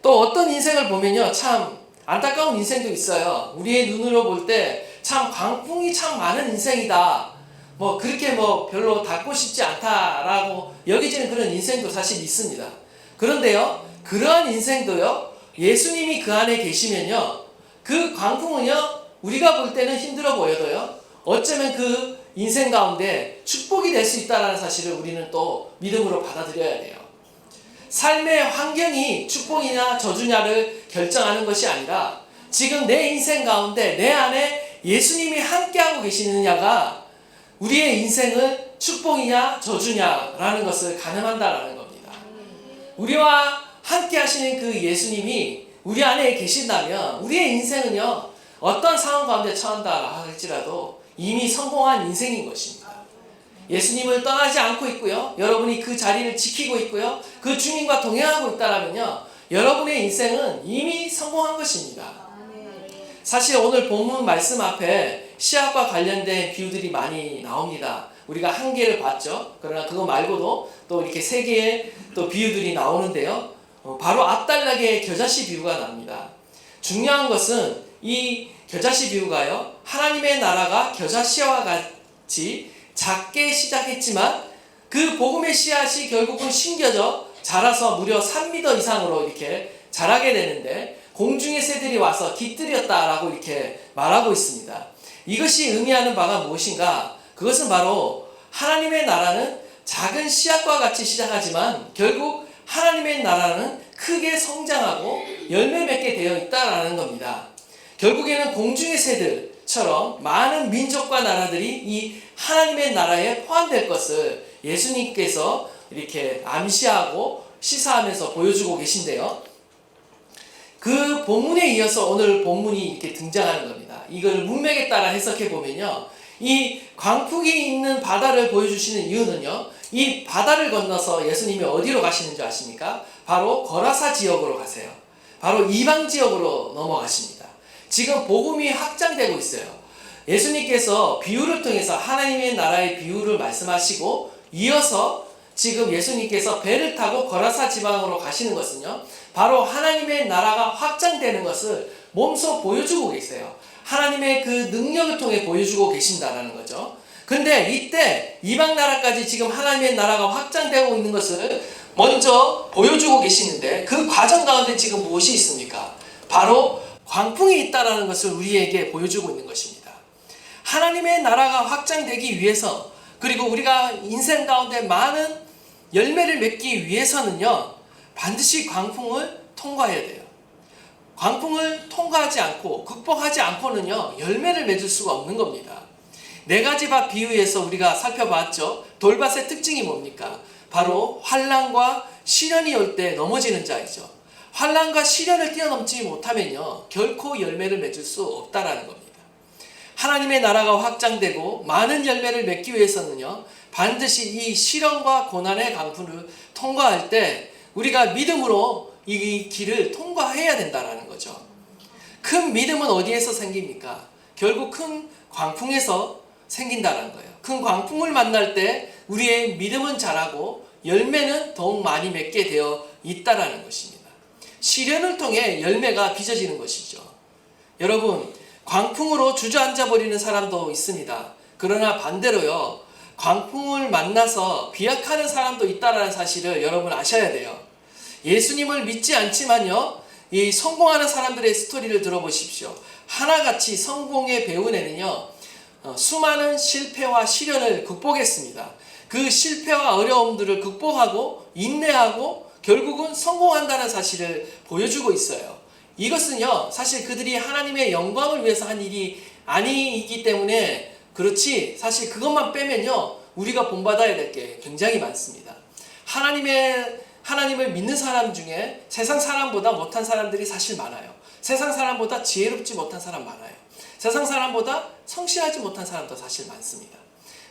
또 어떤 인생을 보면요, 참 안타까운 인생도 있어요. 우리의 눈으로 볼 때 참 광풍이 참 많은 인생이다. 뭐 그렇게 뭐 별로 닿고 싶지 않다라고 여겨지는 그런 인생도 사실 있습니다. 그런데요, 그러한 인생도요, 예수님이 그 안에 계시면요, 그 광풍은요, 우리가 볼 때는 힘들어 보여도요, 어쩌면 그 인생 가운데 축복이 될 수 있다는 사실을 우리는 또 믿음으로 받아들여야 돼요. 삶의 환경이 축복이냐 저주냐를 결정하는 것이 아니라 지금 내 인생 가운데 내 안에 예수님이 함께하고 계시느냐가 우리의 인생은 축복이냐 저주냐라는 것을 가늠한다라는 겁니다. 우리와 함께 하시는 그 예수님이 우리 안에 계신다면 우리의 인생은요, 어떤 상황 가운데 처한다 할지라도 이미 성공한 인생인 것입니다. 예수님을 떠나지 않고 있고요, 여러분이 그 자리를 지키고 있고요, 그 주님과 동행하고 있다면요, 여러분의 인생은 이미 성공한 것입니다. 사실 오늘 본문 말씀 앞에 시약과 관련된 비유들이 많이 나옵니다. 우리가 한 개를 봤죠. 그러나 그거 말고도 또 이렇게 세 개의 또 비유들이 나오는데요, 바로 앞단락에 겨자씨 비유가 납니다. 중요한 것은 이 겨자씨 비유가요, 하나님의 나라가 겨자씨와 같이 작게 시작했지만 그 복음의 씨앗이 결국은 심겨져 자라서 무려 3m 이상으로 이렇게 자라게 되는데 공중의 새들이 와서 깃들였다라고 이렇게 말하고 있습니다. 이것이 의미하는 바가 무엇인가? 그것은 바로 하나님의 나라는 작은 씨앗과 같이 시작하지만 결국 하나님의 나라는 크게 성장하고 열매 맺게 되어 있다라는 겁니다. 결국에는 공중의 새들처럼 많은 민족과 나라들이 이 하나님의 나라에 포함될 것을 예수님께서 이렇게 암시하고 시사하면서 보여주고 계신데요, 그 본문에 이어서 오늘 본문이 이렇게 등장하는 겁니다. 이걸 문맥에 따라 해석해 보면요, 이 광풍이 있는 바다를 보여주시는 이유는요, 이 바다를 건너서 예수님이 어디로 가시는 줄 아십니까? 바로 거라사 지역으로 가세요. 바로 이방 지역으로 넘어가십니다. 지금 복음이 확장되고 있어요. 예수님께서 비유를 통해서 하나님의 나라의 비유를 말씀하시고 이어서 지금 예수님께서 배를 타고 거라사 지방으로 가시는 것은요, 바로 하나님의 나라가 확장되는 것을 몸소 보여주고 계세요. 하나님의 그 능력을 통해 보여주고 계신다는 거죠. 근데 이때 이방 나라까지 지금 하나님의 나라가 확장되고 있는 것을 먼저 보여주고 계시는데 그 과정 가운데 지금 무엇이 있습니까? 바로 광풍이 있다는 것을 우리에게 보여주고 있는 것입니다. 하나님의 나라가 확장되기 위해서, 그리고 우리가 인생 가운데 많은 열매를 맺기 위해서는요, 반드시 광풍을 통과해야 돼요. 광풍을 통과하지 않고 극복하지 않고는요, 열매를 맺을 수가 없는 겁니다. 네 가지 밭 비유에서 우리가 살펴봤죠. 돌밭의 특징이 뭡니까? 바로 환난과 시련이 올 때 넘어지는 자이죠. 환난과 시련을 뛰어넘지 못하면요, 결코 열매를 맺을 수 없다라는 겁니다. 하나님의 나라가 확장되고 많은 열매를 맺기 위해서는요, 반드시 이 시련과 고난의 강풍을 통과할 때 우리가 믿음으로 이 길을 통과해야 된다는 거죠. 큰 믿음은 어디에서 생깁니까? 결국 큰 광풍에서 생긴다는 거예요. 큰 광풍을 만날 때 우리의 믿음은 자라고 열매는 더욱 많이 맺게 되어 있다라는 것입니다. 시련을 통해 열매가 빚어지는 것이죠. 여러분, 광풍으로 주저앉아 버리는 사람도 있습니다. 그러나 반대로요, 광풍을 만나서 비약하는 사람도 있다라는 사실을 여러분 아셔야 돼요. 예수님을 믿지 않지만요, 이 성공하는 사람들의 스토리를 들어보십시오. 하나같이 성공의 배우에는요, 수많은 실패와 시련을 극복했습니다. 그 실패와 어려움들을 극복하고 인내하고 결국은 성공한다는 사실을 보여주고 있어요. 이것은요, 사실 그들이 하나님의 영광을 위해서 한 일이 아니기 때문에 그렇지, 사실 그것만 빼면요, 우리가 본받아야 될 게 굉장히 많습니다. 하나님을 믿는 사람 중에 세상 사람보다 못한 사람들이 사실 많아요. 세상 사람보다 지혜롭지 못한 사람 많아요. 세상 사람보다 성실하지 못한 사람도 사실 많습니다.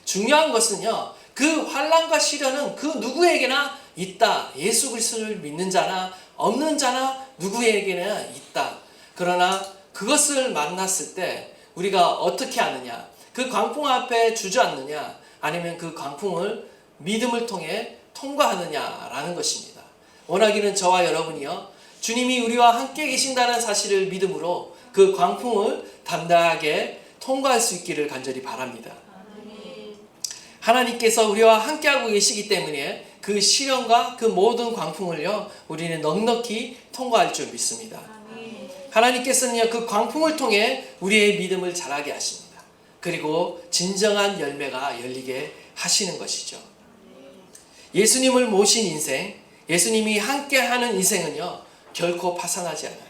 중요한 것은요, 그 환난과 시련은 그 누구에게나 있다. 예수 그리스도를 믿는 자나 없는 자나 누구에게나 있다. 그러나 그것을 만났을 때 우리가 어떻게 하느냐, 그 광풍 앞에 주저앉느냐, 아니면 그 광풍을 믿음을 통해 통과하느냐라는 것입니다. 원하기는 저와 여러분이요, 주님이 우리와 함께 계신다는 사실을 믿음으로 그 광풍을 담대하게 통과할 수 있기를 간절히 바랍니다. 하나님께서 우리와 함께하고 계시기 때문에 그 시련과 그 모든 광풍을요, 우리는 넉넉히 통과할 줄 믿습니다. 하나님께서는요, 그 광풍을 통해 우리의 믿음을 자라게 하십니다. 그리고 진정한 열매가 열리게 하시는 것이죠. 예수님을 모신 인생, 예수님이 함께하는 인생은요, 결코 파산하지 않아요.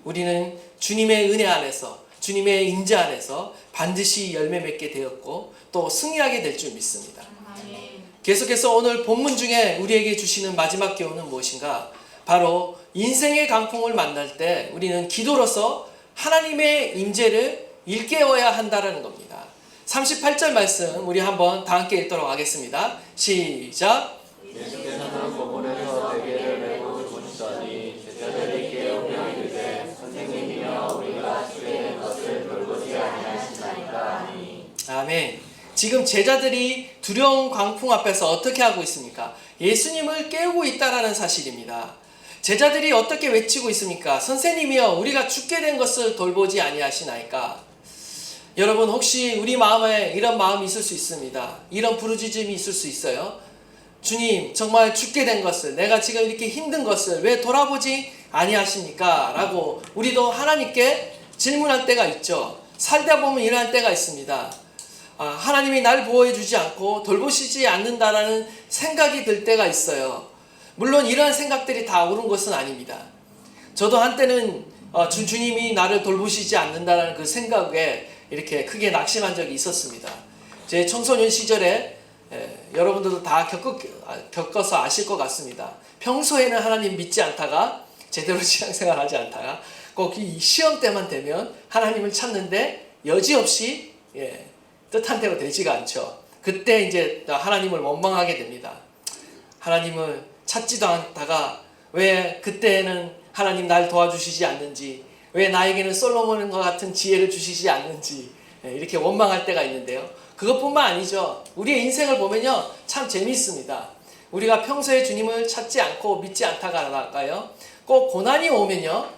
우리는 주님의 은혜 안에서, 주님의 인자 안에서 반드시 열매 맺게 되었고 또 승리하게 될 줄 믿습니다. 계속해서 오늘 본문 중에 우리에게 주시는 마지막 교훈은 무엇인가? 바로 인생의 강풍을 만날 때 우리는 기도로서 하나님의 임재를 일깨워야 한다는 겁니다. 38절 말씀 우리 한번 다 함께 읽도록 하겠습니다. 시작. 예수께서는 고문에서 베개를 메고 주무시더니 제자들이 깨우며 이르되 선생님이여 우리가 죽게 된 것을 돌보지 아니하시나이까 하니. 아멘. 지금 제자들이 두려운 광풍 앞에서 어떻게 하고 있습니까? 예수님을 깨우고 있다라는 사실입니다. 제자들이 어떻게 외치고 있습니까? 선생님이여 우리가 죽게 된 것을 돌보지 아니하시나이까? 여러분, 혹시 우리 마음에 이런 마음이 있을 수 있습니다. 이런 부르짖음이 있을 수 있어요. 주님, 정말 죽게 된 것을, 내가 지금 이렇게 힘든 것을 왜 돌아보지 아니하십니까? 라고 우리도 하나님께 질문할 때가 있죠. 살다 보면 이러한 때가 있습니다. 하나님이 날 보호해 주지 않고 돌보시지 않는다라는 생각이 들 때가 있어요. 물론 이러한 생각들이 다 옳은 것은 아닙니다. 저도 한때는 주님이 나를 돌보시지 않는다라는 그 생각에 이렇게 크게 낙심한 적이 있었습니다. 제 청소년 시절에 여러분들도 다 겪어서 아실 것 같습니다. 평소에는 하나님 믿지 않다가 제대로 신앙생활 하지 않다가 꼭 이 시험 때만 되면 하나님을 찾는데 여지없이 뜻한 대로 되지가 않죠. 그때 이제 하나님을 원망하게 됩니다. 하나님을 찾지도 않다가 왜 그때는 하나님 날 도와주시지 않는지, 왜 나에게는 솔로몬과 같은 지혜를 주시지 않는지 이렇게 원망할 때가 있는데요. 그것뿐만 아니죠. 우리의 인생을 보면요, 참 재미있습니다. 우리가 평소에 주님을 찾지 않고 믿지 않다가요, 꼭 고난이 오면요,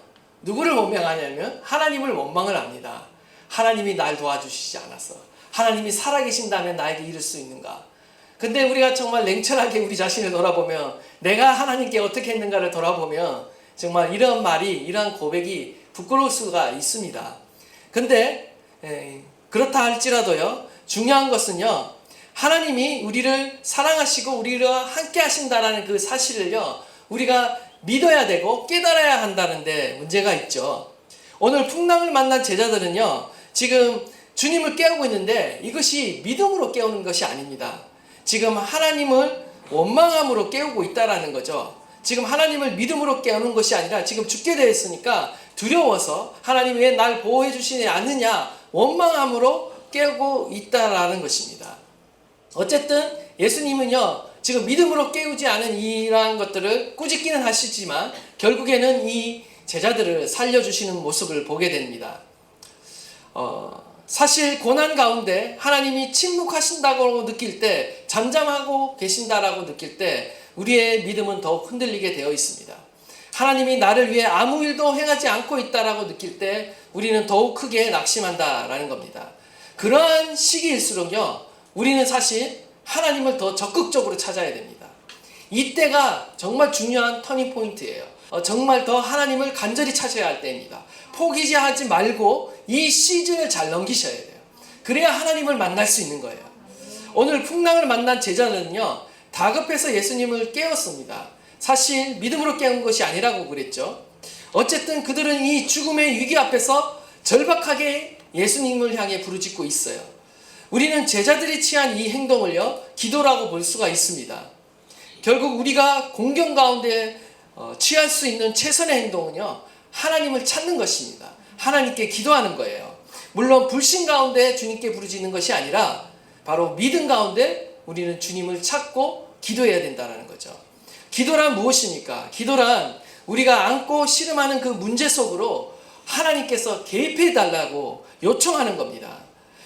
누구를 원망하냐면 하나님을 원망을 합니다. 하나님이 날 도와주시지 않아서, 하나님이 살아계신다면 나에게 이룰 수 있는가? 근데 우리가 정말 냉철하게 우리 자신을 돌아보면, 내가 하나님께 어떻게 했는가를 돌아보면 정말 이런 말이, 이런 고백이 부끄러울 수가 있습니다. 근데 그렇다 할지라도요, 중요한 것은요, 하나님이 우리를 사랑하시고 우리와 함께 하신다라는 그 사실을요, 우리가 믿어야 되고 깨달아야 한다는데 문제가 있죠. 오늘 풍랑을 만난 제자들은요, 지금 주님을 깨우고 있는데 이것이 믿음으로 깨우는 것이 아닙니다. 지금 하나님을 원망함으로 깨우고 있다라는 거죠. 지금 하나님을 믿음으로 깨우는 것이 아니라 지금 죽게 되었으니까 두려워서 하나님이 왜 날 보호해 주시지 않느냐, 원망함으로 깨우고 있다라는 것입니다. 어쨌든 예수님은요, 지금 믿음으로 깨우지 않은 이러한 것들을 꾸짖기는 하시지만 결국에는 이 제자들을 살려주시는 모습을 보게 됩니다. 사실 고난 가운데 하나님이 침묵하신다고 느낄 때, 잠잠하고 계신다라고 느낄 때 우리의 믿음은 더욱 흔들리게 되어 있습니다. 하나님이 나를 위해 아무 일도 행하지 않고 있다라고 느낄 때 우리는 더욱 크게 낙심한다라는 겁니다. 그러한 시기일수록요, 우리는 사실 하나님을 더 적극적으로 찾아야 됩니다. 이때가 정말 중요한 터닝 포인트예요. 정말 더 하나님을 간절히 찾아야 할 때입니다. 포기하지 말고 이 시즌을 잘 넘기셔야 돼요. 그래야 하나님을 만날 수 있는 거예요. 오늘 풍랑을 만난 제자는요, 다급해서 예수님을 깨웠습니다. 사실 믿음으로 깨운 것이 아니라고 그랬죠. 어쨌든 그들은 이 죽음의 위기 앞에서 절박하게 예수님을 향해 부르짖고 있어요. 우리는 제자들이 취한 이 행동을요, 기도라고 볼 수가 있습니다. 결국 우리가 공경 가운데 취할 수 있는 최선의 행동은요, 하나님을 찾는 것입니다. 하나님께 기도하는 거예요. 물론 불신 가운데 주님께 부르짖는 것이 아니라 바로 믿음 가운데 우리는 주님을 찾고 기도해야 된다는 거죠. 기도란 무엇입니까? 기도란 우리가 안고 씨름하는 그 문제 속으로 하나님께서 개입해 달라고 요청하는 겁니다.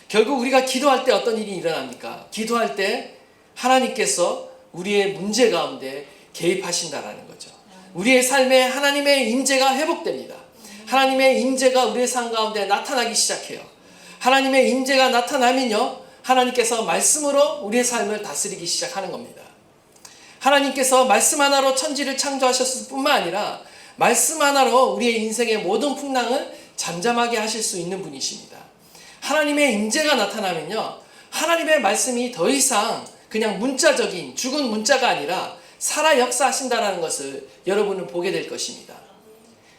결국 우리가 기도할 때 어떤 일이 일어납니까? 기도할 때 하나님께서 우리의 문제 가운데 개입하신다라는 거죠. 우리의 삶에 하나님의 임재가 회복됩니다. 하나님의 임재가 우리의 삶 가운데 나타나기 시작해요. 하나님의 임재가 나타나면요, 하나님께서 말씀으로 우리의 삶을 다스리기 시작하는 겁니다. 하나님께서 말씀 하나로 천지를 창조하셨을 뿐만 아니라 말씀 하나로 우리의 인생의 모든 풍랑을 잠잠하게 하실 수 있는 분이십니다. 하나님의 임재가 나타나면요, 하나님의 말씀이 더 이상 그냥 문자적인 죽은 문자가 아니라 살아 역사하신다는 것을 여러분은 보게 될 것입니다.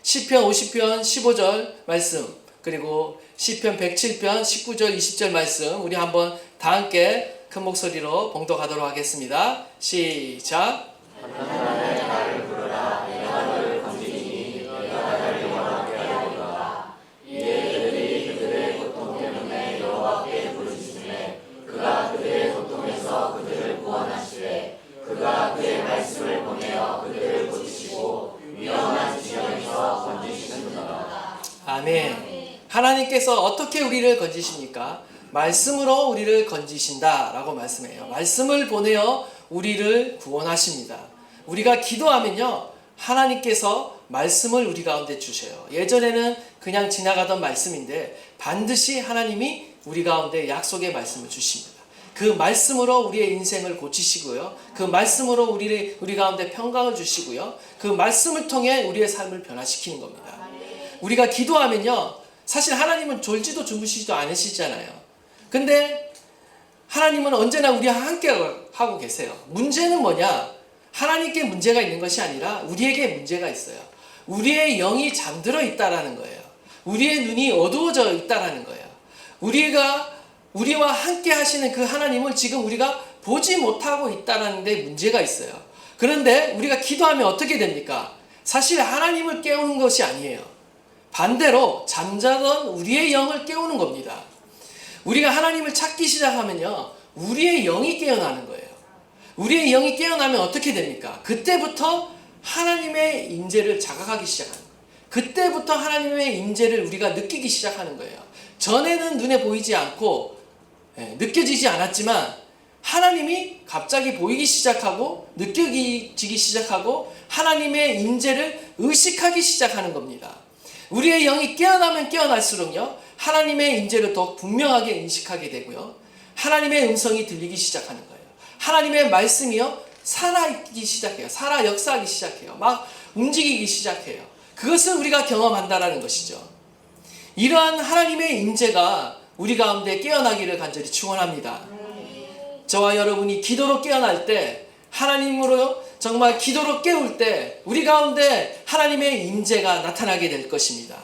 시편 50편 15절 말씀, 그리고 시편 107편 19절 20절 말씀, 우리 한번 다 함께 큰 목소리로 봉독하도록 하겠습니다. 시작. 하나님의 나를 부르라. 내가 너를 건지리니 내가 바다를 영원하게 하리로다. 이에 그들이 그들의 고통 때문에 여호와께 부르짖으매 그가 그들의 고통에서 그들을 구원하시되 그가 그의 말씀을 보내어 그들을 고치시고 위험한 지경에서 건지시는도다. 아멘. 하나님께서 어떻게 우리를 건지십니까? 말씀으로 우리를 건지신다라고 말씀해요. 말씀을 보내어 우리를 구원하십니다. 우리가 기도하면요, 하나님께서 말씀을 우리 가운데 주셔요. 예전에는 그냥 지나가던 말씀인데 반드시 하나님이 우리 가운데 약속의 말씀을 주십니다. 그 말씀으로 우리의 인생을 고치시고요, 그 말씀으로 우리 가운데 평강을 주시고요, 그 말씀을 통해 우리의 삶을 변화시키는 겁니다. 우리가 기도하면요, 사실 하나님은 졸지도 주무시지도 않으시잖아요. 근데 하나님은 언제나 우리와 함께 하고 계세요. 문제는 뭐냐? 하나님께 문제가 있는 것이 아니라 우리에게 문제가 있어요. 우리의 영이 잠들어 있다라는 거예요. 우리의 눈이 어두워져 있다라는 거예요. 우리와 함께 하시는 그 하나님을 지금 우리가 보지 못하고 있다라는 데 문제가 있어요. 그런데 우리가 기도하면 어떻게 됩니까? 사실 하나님을 깨우는 것이 아니에요. 반대로 잠자던 우리의 영을 깨우는 겁니다. 우리가 하나님을 찾기 시작하면요, 우리의 영이 깨어나는 거예요. 우리의 영이 깨어나면 어떻게 됩니까? 그때부터 하나님의 임재를 자각하기 시작하는 거예요. 그때부터 하나님의 임재를 우리가 느끼기 시작하는 거예요. 전에는 눈에 보이지 않고 느껴지지 않았지만 하나님이 갑자기 보이기 시작하고 느껴지기 시작하고 하나님의 임재를 의식하기 시작하는 겁니다. 우리의 영이 깨어나면 깨어날수록요, 하나님의 임재를 더 분명하게 인식하게 되고요, 하나님의 음성이 들리기 시작하는 거예요. 하나님의 말씀이요, 살아있기 시작해요. 살아 역사하기 시작해요. 막 움직이기 시작해요. 그것을 우리가 경험한다라는 것이죠. 이러한 하나님의 임재가 우리 가운데 깨어나기를 간절히 축원합니다. 저와 여러분이 기도로 깨어날 때, 하나님으로 정말 기도로 깨울 때 우리 가운데 하나님의 임재가 나타나게 될 것입니다.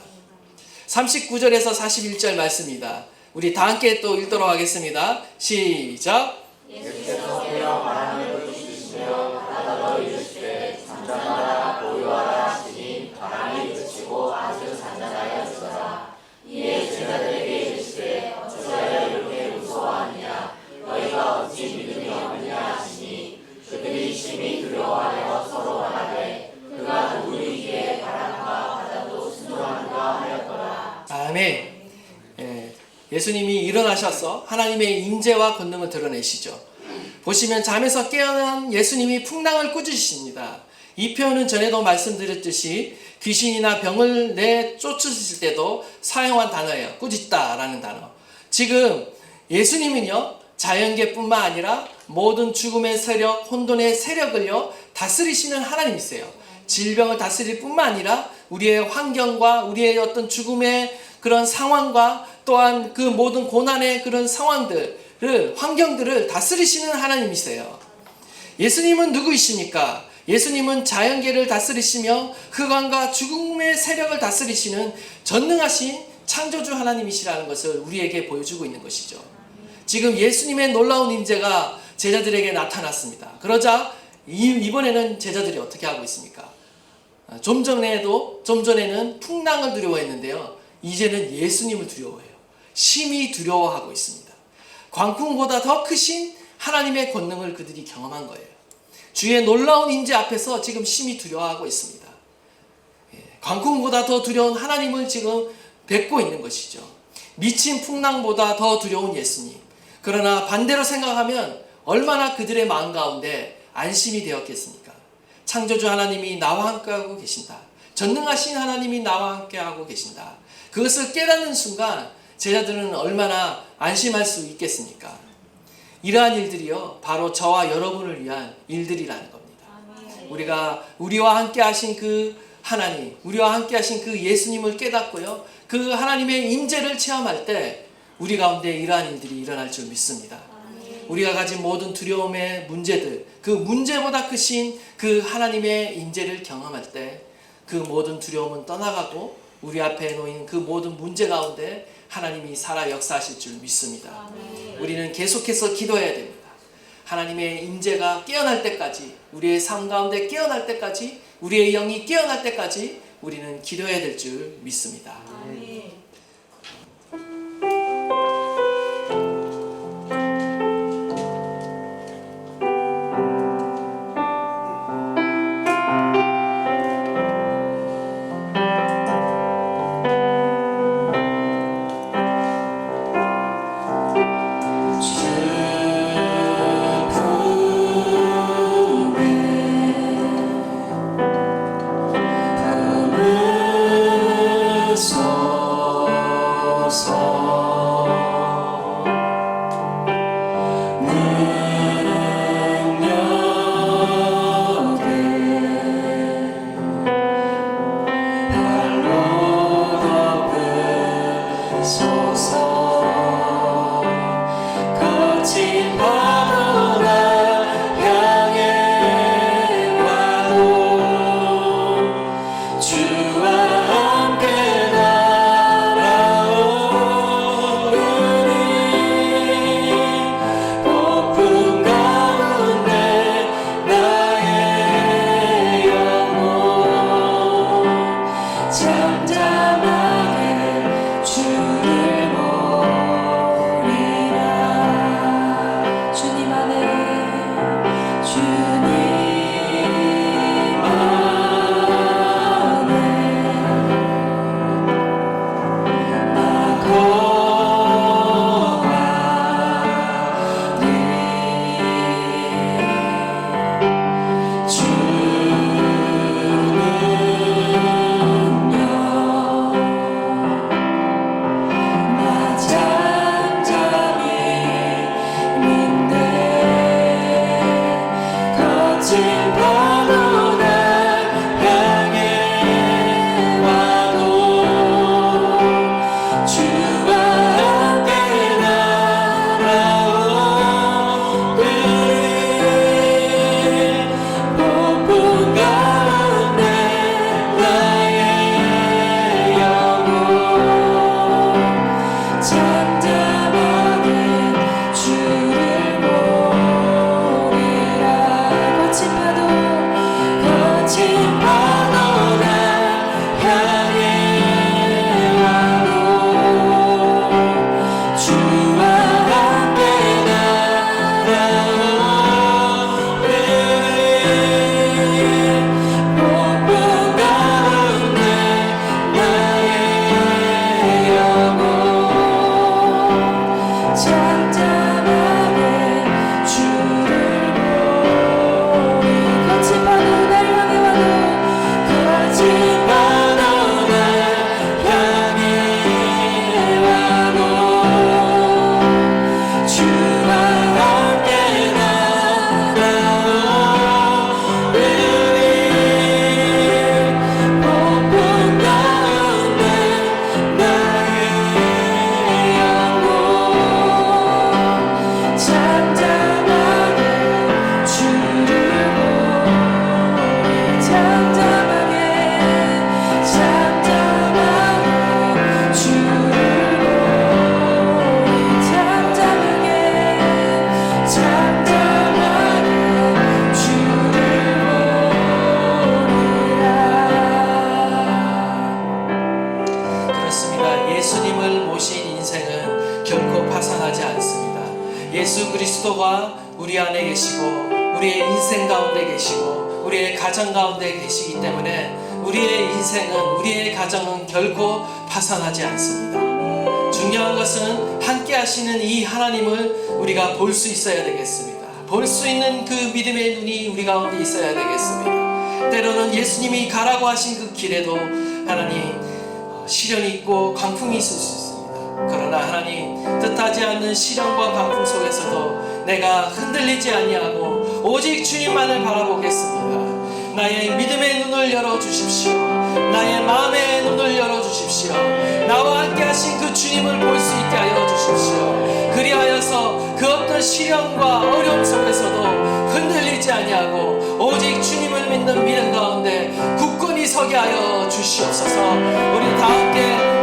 39절에서 41절 말씀입니다. 우리 다 함께 또 읽도록 하겠습니다. 시작. 예수께서 깨어 바람을 부르시며 바다로 이르시되 잠잠하라 고요하라 하시니 바람이 그치고 아주 잔잔하여지더라. 이에 제자들에게 이르시되 어찌하여 이렇게 무서워하느냐 너희가 어찌 믿음이 없느냐 하시니 그들이 심히 두려워하여 서로 말하되 그가 누구이기에 바람과 바다도 순종하는가 하였더라. 아멘. 예수님이 일어나셔서 하나님의 임재와 권능을 드러내시죠. 보시면 잠에서 깨어난 예수님이 풍랑을 꾸짖으십니다. 이 표현은 전에도 말씀드렸듯이 귀신이나 병을 내쫓으실 때도 사용한 단어예요. 꾸짖다라는 단어. 지금 예수님은요, 자연계뿐만 아니라 모든 죽음의 세력, 혼돈의 세력을요 다스리시는 하나님이세요. 질병을 다스릴 뿐만 아니라 우리의 환경과 우리의 어떤 죽음의 그런 상황과 또한 그 모든 고난의 그런 상황들을, 환경들을 다스리시는 하나님이세요. 예수님은 누구이십니까? 예수님은 자연계를 다스리시며 흑암과 죽음의 세력을 다스리시는 전능하신 창조주 하나님이시라는 것을 우리에게 보여주고 있는 것이죠. 지금 예수님의 놀라운 임재가 제자들에게 나타났습니다. 그러자 이번에는 제자들이 어떻게 하고 있습니까? 좀 전에는 풍랑을 두려워했는데요, 이제는 예수님을 두려워해요. 심히 두려워하고 있습니다. 광풍보다 더 크신 하나님의 권능을 그들이 경험한 거예요. 주의 놀라운 임재 앞에서 지금 심히 두려워하고 있습니다. 광풍보다 더 두려운 하나님을 지금 뵙고 있는 것이죠. 미친 풍랑보다 더 두려운 예수님. 그러나 반대로 생각하면 얼마나 그들의 마음 가운데 안심이 되었겠습니까? 창조주 하나님이 나와 함께하고 계신다. 전능하신 하나님이 나와 함께하고 계신다. 그것을 깨닫는 순간 제자들은 얼마나 안심할 수 있겠습니까? 이러한 일들이요, 바로 저와 여러분을 위한 일들이라는 겁니다. 우리와 함께 하신 그 하나님, 우리와 함께 하신 그 예수님을 깨닫고요, 그 하나님의 임재를 체험할 때 우리 가운데 이러한 일들이 일어날 줄 믿습니다. 우리가 가진 모든 두려움의 문제들, 그 문제보다 크신 그 하나님의 임재를 경험할 때 그 모든 두려움은 떠나가고 우리 앞에 놓인 그 모든 문제 가운데 하나님이 살아 역사하실 줄 믿습니다. 우리는 계속해서 기도해야 됩니다. 하나님의 임재가 깨어날 때까지, 우리의 삶 가운데 깨어날 때까지, 우리의 영이 깨어날 때까지 우리는 기도해야 될 줄 믿습니다. 거친 파도 인생 가운데 계시고 우리의 가정 가운데 계시기 때문에 우리의 인생은, 우리의 가정은 결코 파산하지 않습니다. 중요한 것은 함께 하시는 이 하나님을 우리가 볼 수 있어야 되겠습니다. 볼 수 있는 그 믿음의 눈이 우리 가운데 있어야 되겠습니다. 때로는 예수님이 가라고 하신 그 길에도 하나님 시련이 있고 광풍이 있을 수 있습니다. 그러나 하나님 뜻하지 않는 시련과 광풍 속에서도 내가 흔들리지 아니하고 오직 주님만을 바라보겠습니다. 나의 믿음의 눈을 열어주십시오. 나의 마음의 눈을 열어주십시오. 나와 함께 하신 그 주님을 볼 수 있게 하여 주십시오. 그리하여서 그 어떤 시련과 어려움 속에서도 흔들리지 아니하고 오직 주님을 믿는 믿음 가운데 굳건히 서게 하여 주시옵소서. 우리 다 함께